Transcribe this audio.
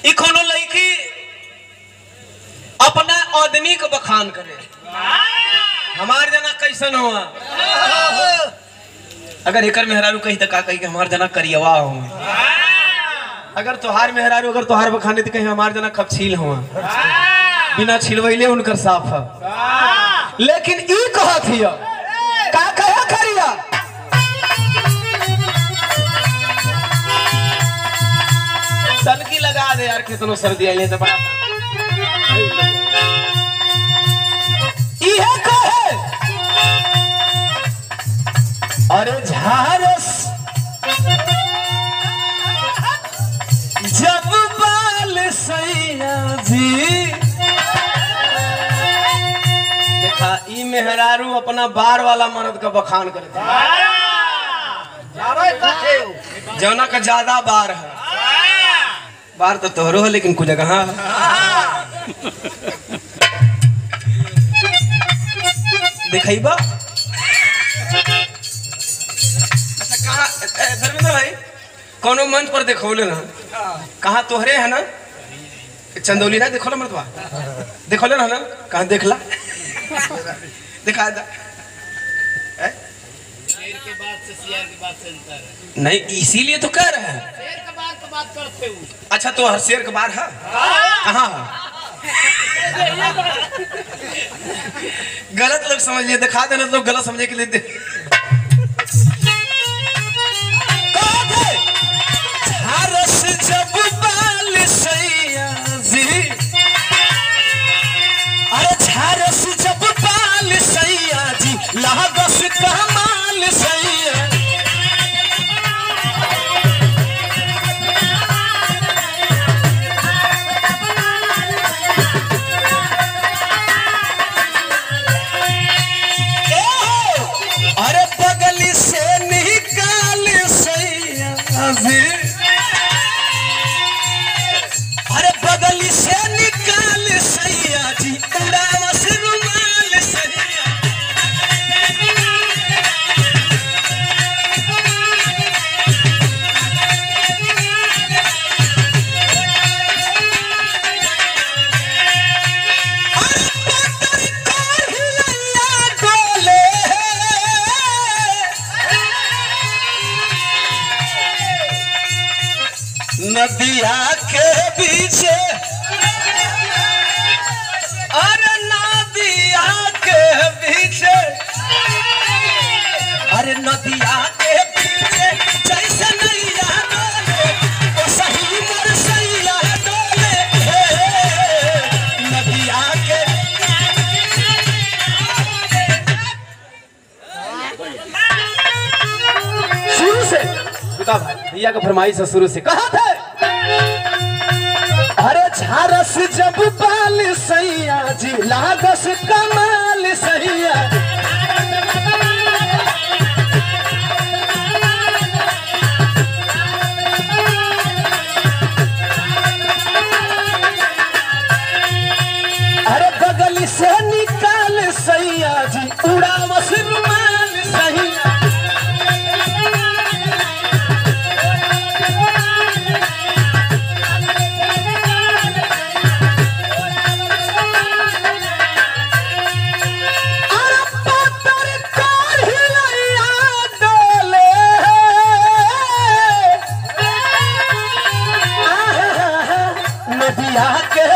इकोनो लड़की अपना आदमी को बखान करे हमार जना कैसन हुआ। अगर एकर मेहरारू कही तो का कही कि हमार जना करियवा हो। अगर तोहार मेहरारू अगर तोहार बखाने तो कहीं हमार जना खपछील हुआ बिना छिलवैले उनकर साफ है। लेकिन ई कहत हिया का कहे करिया तनकी लगा दे यार कितनो सर्दी आइले तो बड़ा इहे कहे अरे झारस जब बाल सैया जी देखा ई मेहरारू अपना बार वाला मर्द का बखान करता जौना का ज्यादा बार है। बार तो तोहरो है लेकिन कुछ जगह दिखाइबा। अच्छा कहाँ धर्मेंद्र भाई कोनो मंच पर देखोले ना कहाँ तोहरे है ना चंदौली ना देखो मर्दवा देखोले ना कहाँ देखला दिखा दा शेर के बाद से सियार के बाद से नहीं इसीलिए तो कह रहे हैं शेर के बाद तो बात करते हो। अच्छा तो हर शेर के बाद है कहाँ गलत लोग समझ लिए दिखा देना लोग गलत समझे के लिए जब बाल सैया जी अरे झारस जब बाल सैया जी लागस कमाल सैया अरे बगली से निकाल सैया जी अरे बगली से निकाल सैया जी उड़ावस रुमाल सैया नदिया के पीछे अरे नदिया के पीछे अरे नदिया के पीछे जैसे नैया डोले ओ सही मोर सैया डोले नदिया के शुरू से बता भाई भैया का फरमाइश है शुरू से कहा था अरे झारस जब बाल सैया जी लागस कमाल सैया अरे बगली से निकाल सैया जी उड़ावस रुमाल सैया नदिया के